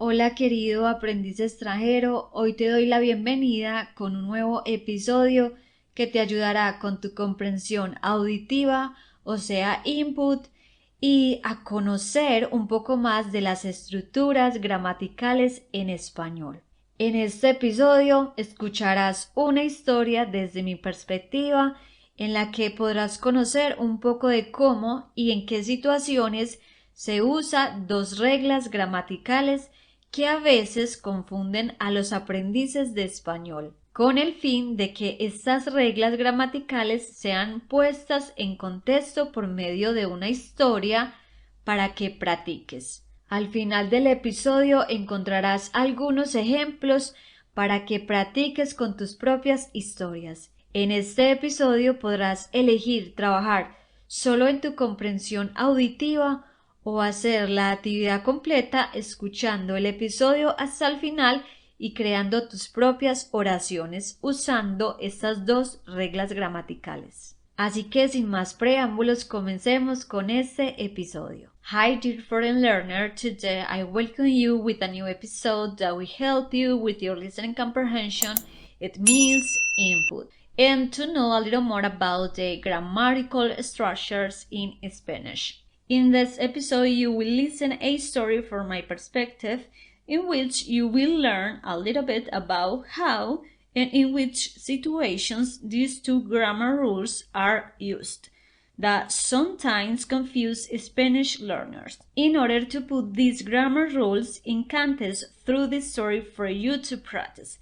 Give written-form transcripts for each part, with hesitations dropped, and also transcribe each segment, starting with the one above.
Hola querido aprendiz extranjero, hoy te doy la bienvenida con un nuevo episodio que te ayudará con tu comprensión auditiva, o sea, input, y a conocer un poco más de las estructuras gramaticales en español. En este episodio escucharás una historia desde mi perspectiva en la que podrás conocer un poco de cómo y en qué situaciones se usa dos reglas gramaticales que a veces confunden a los aprendices de español, con el fin de que estas reglas gramaticales sean puestas en contexto por medio de una historia para que practiques. Al final del episodio encontrarás algunos ejemplos para que practiques con tus propias historias. En este episodio podrás elegir trabajar solo en tu comprensión auditiva o hacer la actividad completa escuchando el episodio hasta el final y creando tus propias oraciones usando estas dos reglas gramaticales. Así que sin más preámbulos, comencemos con este episodio. Hi dear foreign learner, today I welcome you with a new episode that will help you with your listening comprehension. It means input. And to know a little more about the grammatical structures in Spanish. In this episode, you will listen a story from my perspective in which you will learn a little bit about how and in which situations these two grammar rules are used that sometimes confuse Spanish learners. In order to put these grammar rules in context through this story for you to practice.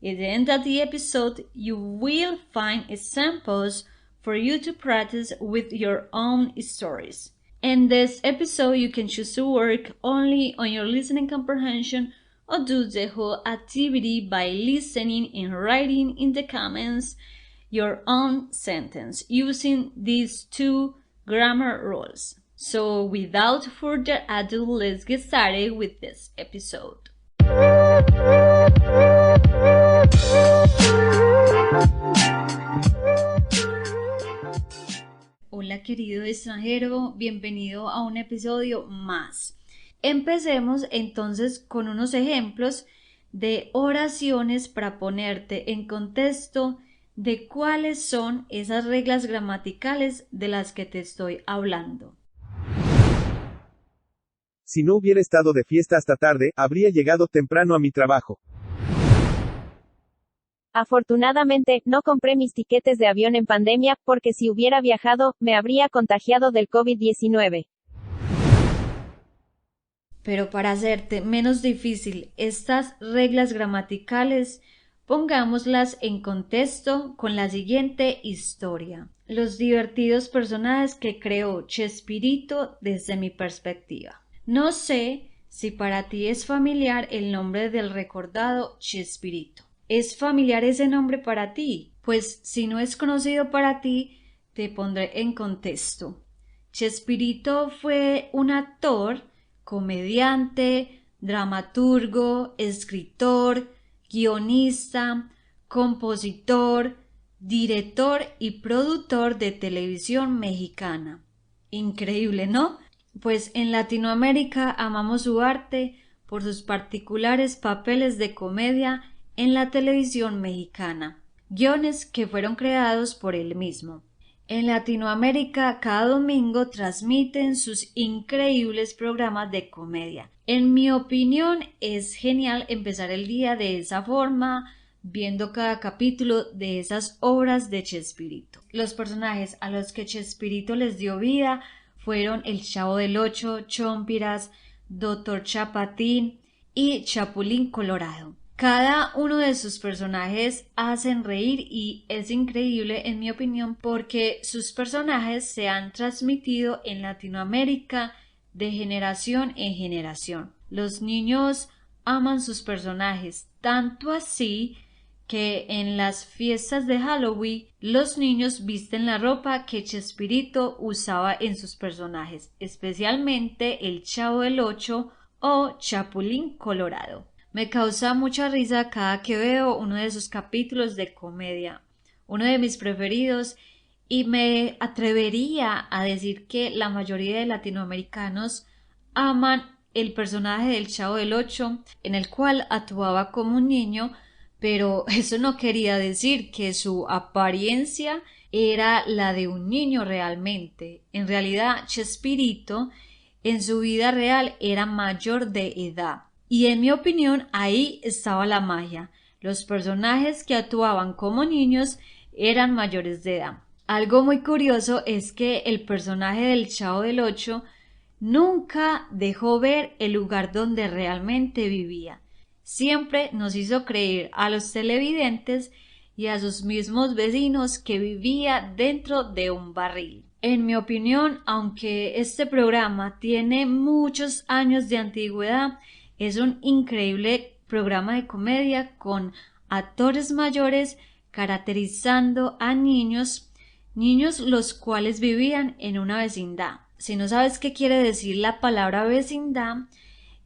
At the end of the episode, you will find examples for you to practice with your own stories. In this episode, you can choose to work only on your listening comprehension or do the whole activity by listening and writing in the comments your own sentence using these two grammar rules. So without further ado, let's get started with this episode. Hola querido extranjero, bienvenido a un episodio más. Empecemos entonces con unos ejemplos de oraciones para ponerte en contexto de cuáles son esas reglas gramaticales de las que te estoy hablando. Si no hubiera estado de fiesta hasta tarde, habría llegado temprano a mi trabajo. Afortunadamente, no compré mis tiquetes de avión en pandemia, porque si hubiera viajado, me habría contagiado del COVID-19. Pero para hacerte menos difícil estas reglas gramaticales, pongámoslas en contexto con la siguiente historia. Los divertidos personajes que creó Chespirito desde mi perspectiva. No sé si para ti es familiar el nombre del recordado Chespirito. ¿Es familiar ese nombre para ti? Pues si no es conocido para ti, te pondré en contexto. Chespirito fue un actor, comediante, dramaturgo, escritor, guionista, compositor, director y productor de televisión mexicana. Increíble, ¿no? Pues en Latinoamérica amamos su arte por sus particulares papeles de comedia en la televisión mexicana, guiones que fueron creados por él mismo. En Latinoamérica cada domingo transmiten sus increíbles programas de comedia. En mi opinión es genial empezar el día de esa forma, viendo cada capítulo de esas obras de Chespirito. Los personajes a los que Chespirito les dio vida fueron el Chavo del Ocho, Chompiras, Dr. Chapatín y Chapulín Colorado. Cada uno de sus personajes hacen reír y es increíble en mi opinión porque sus personajes se han transmitido en Latinoamérica de generación en generación. Los niños aman sus personajes, tanto así que en las fiestas de Halloween los niños visten la ropa que Chespirito usaba en sus personajes, especialmente el Chavo del Ocho o Chapulín Colorado. Me causa mucha risa cada que veo uno de sus capítulos de comedia, uno de mis preferidos, y me atrevería a decir que la mayoría de latinoamericanos aman el personaje del Chavo del Ocho, en el cual actuaba como un niño, pero eso no quería decir que su apariencia era la de un niño realmente. En realidad, Chespirito en su vida real era mayor de edad. Y en mi opinión, ahí estaba la magia. Los personajes que actuaban como niños eran mayores de edad. Algo muy curioso es que el personaje del Chavo del Ocho nunca dejó ver el lugar donde realmente vivía. Siempre nos hizo creer a los televidentes y a sus mismos vecinos que vivía dentro de un barril. En mi opinión, aunque este programa tiene muchos años de antigüedad, es un increíble programa de comedia con actores mayores caracterizando a niños los cuales vivían en una vecindad. Si no sabes qué quiere decir la palabra vecindad,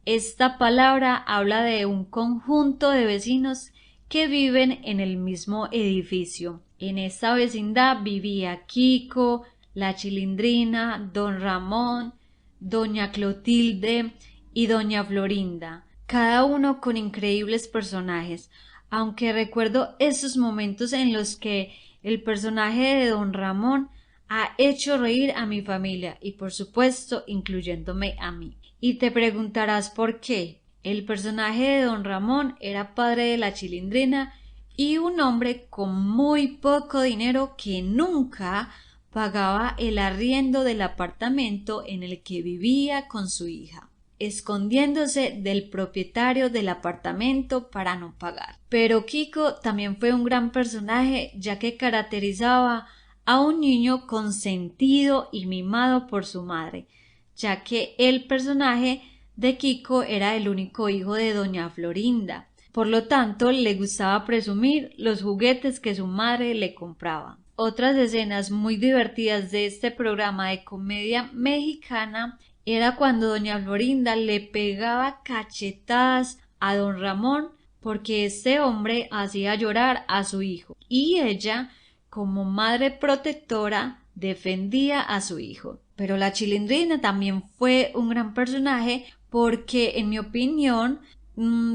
esta palabra habla de un conjunto de vecinos que viven en el mismo edificio. En esta vecindad vivía Kiko, la Chilindrina, don Ramón, doña Clotilde y doña Florinda, cada uno con increíbles personajes, aunque recuerdo esos momentos en los que el personaje de don Ramón ha hecho reír a mi familia y por supuesto incluyéndome a mí. Y te preguntarás por qué. El personaje de don Ramón era padre de la Chilindrina y un hombre con muy poco dinero que nunca pagaba el arriendo del apartamento en el que vivía con su hija, escondiéndose del propietario del apartamento para no pagar. Pero Kiko también fue un gran personaje, ya que caracterizaba a un niño consentido y mimado por su madre, ya que el personaje de Kiko era el único hijo de doña Florinda. Por lo tanto, le gustaba presumir los juguetes que su madre le compraba. Otras escenas muy divertidas de este programa de comedia mexicana era cuando doña Florinda le pegaba cachetadas a don Ramón porque este hombre hacía llorar a su hijo y ella, como madre protectora, defendía a su hijo. Pero la Chilindrina también fue un gran personaje porque, en mi opinión,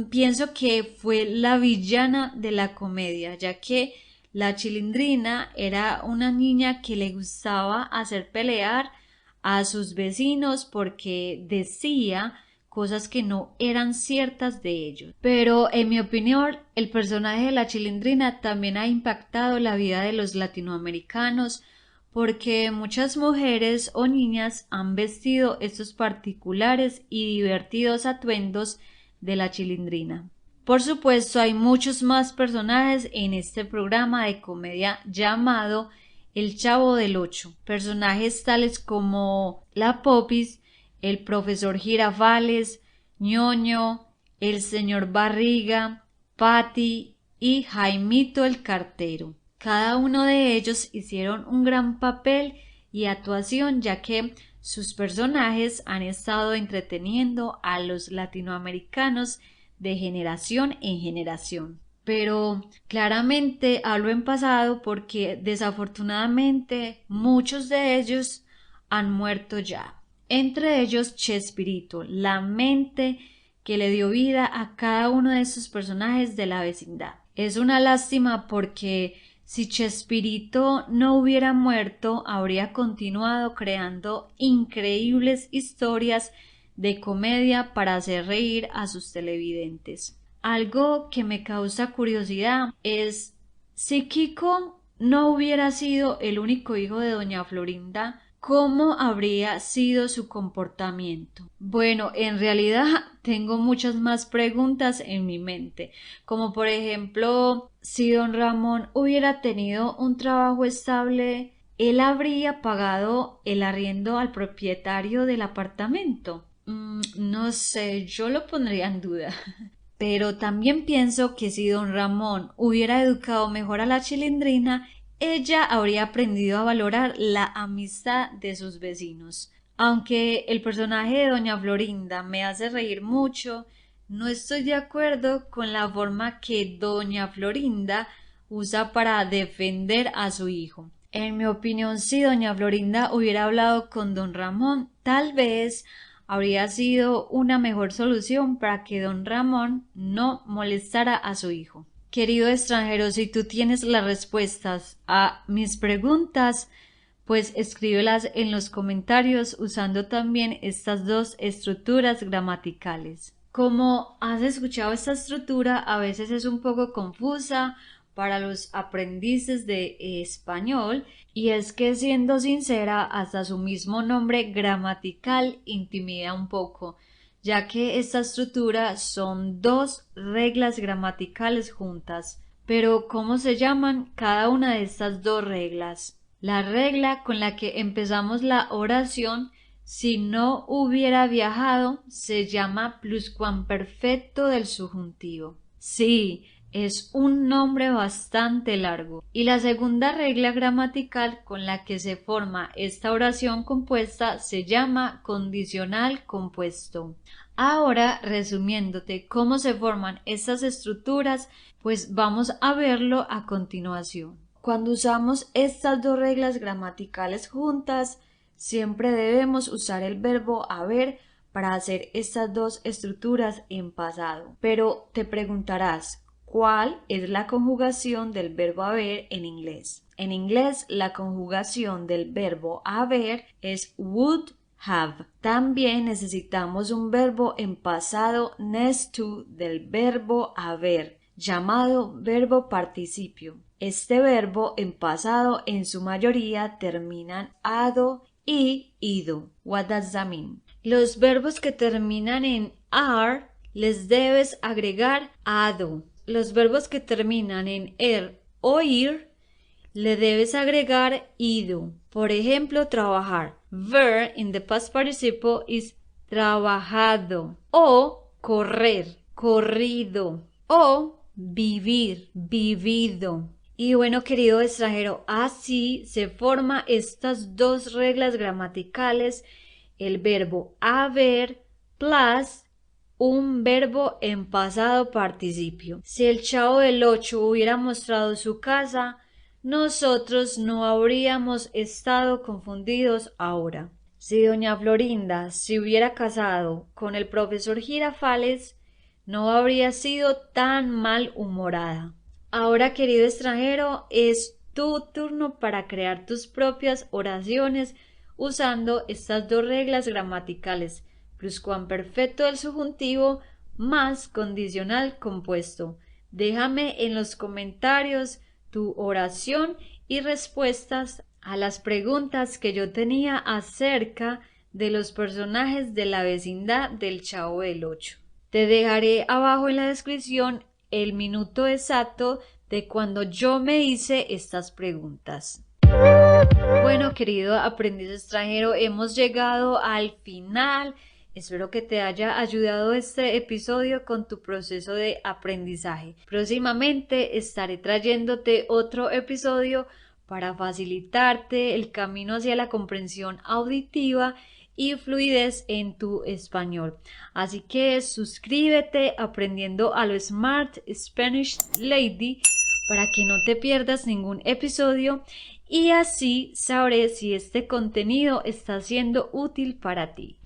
pienso que fue la villana de la comedia, ya que la Chilindrina era una niña que le gustaba hacer pelear a sus vecinos porque decía cosas que no eran ciertas de ellos. Pero en mi opinión, el personaje de la Chilindrina también ha impactado la vida de los latinoamericanos porque muchas mujeres o niñas han vestido estos particulares y divertidos atuendos de la Chilindrina. Por supuesto, hay muchos más personajes en este programa de comedia llamado El Chavo del Ocho. Personajes tales como la Popis, el profesor Girafales, Ñoño, el señor Barriga, Patty y Jaimito el Cartero. Cada uno de ellos hicieron un gran papel y actuación, ya que sus personajes han estado entreteniendo a los latinoamericanos de generación en generación. Pero claramente hablo en pasado porque desafortunadamente muchos de ellos han muerto ya. Entre ellos Chespirito, la mente que le dio vida a cada uno de esos personajes de la vecindad. Es una lástima porque si Chespirito no hubiera muerto, habría continuado creando increíbles historias de comedia para hacer reír a sus televidentes. Algo que me causa curiosidad es si Kiko no hubiera sido el único hijo de doña Florinda, ¿cómo habría sido su comportamiento? Bueno, en realidad tengo muchas más preguntas en mi mente, como por ejemplo, si don Ramón hubiera tenido un trabajo estable, ¿él habría pagado el arriendo al propietario del apartamento? No sé, yo lo pondría en duda. Pero también pienso que si don Ramón hubiera educado mejor a la Chilindrina, ella habría aprendido a valorar la amistad de sus vecinos. Aunque el personaje de doña Florinda me hace reír mucho, no estoy de acuerdo con la forma que doña Florinda usa para defender a su hijo. En mi opinión, si doña Florinda hubiera hablado con don Ramón, tal vez habría sido una mejor solución para que don Ramón no molestara a su hijo. Querido extranjero, si tú tienes las respuestas a mis preguntas, pues escríbelas en los comentarios usando también estas dos estructuras gramaticales. Como has escuchado, esta estructura a veces es un poco confusa para los aprendices de español, y es que, siendo sincera, hasta su mismo nombre gramatical intimida un poco, ya que esta estructura son dos reglas gramaticales juntas. Pero ¿cómo se llaman cada una de estas dos reglas? La regla con la que empezamos la oración si no hubiera viajado se llama pluscuamperfecto del subjuntivo. Sí, es un nombre bastante largo. Y la segunda regla gramatical con la que se forma esta oración compuesta se llama condicional compuesto. Ahora, resumiéndote cómo se forman estas estructuras, pues vamos a verlo a continuación. Cuando usamos estas dos reglas gramaticales juntas, siempre debemos usar el verbo haber para hacer estas dos estructuras en pasado. Pero te preguntarás, ¿cuál es la conjugación del verbo haber en inglés? En inglés, la conjugación del verbo haber es would have. También necesitamos un verbo en pasado next to del verbo haber, llamado verbo participio. Este verbo en pasado en su mayoría terminan ado y ido. What does that mean? Los verbos que terminan en are les debes agregar ado. Los verbos que terminan en o ir le debes agregar ido. Por ejemplo, trabajar. Ver in the past participle is trabajado. O correr, corrido. O vivir, vivido. Y bueno, querido extranjero, así se forman estas dos reglas gramaticales, el verbo haber plus un verbo en pasado participio. Si el Chavo del Ocho hubiera mostrado su casa, nosotros no habríamos estado confundidos ahora. Si doña Florinda se hubiera casado con el profesor Girafales, no habría sido tan malhumorada. Ahora, querido extranjero, es tu turno para crear tus propias oraciones usando estas dos reglas gramaticales, pluscuamperfecto del subjuntivo más condicional compuesto. Déjame en los comentarios tu oración y respuestas a las preguntas que yo tenía acerca de los personajes de la vecindad del Chavo del Ocho. Te dejaré abajo en la descripción el minuto exacto de cuando yo me hice estas preguntas. Bueno, querido aprendiz extranjero, hemos llegado al final. Espero que te haya ayudado este episodio con tu proceso de aprendizaje. Próximamente estaré trayéndote otro episodio para facilitarte el camino hacia la comprensión auditiva y fluidez en tu español. Así que suscríbete Aprendiendo a lo Smart Spanish Lady para que no te pierdas ningún episodio y así sabré si este contenido está siendo útil para ti.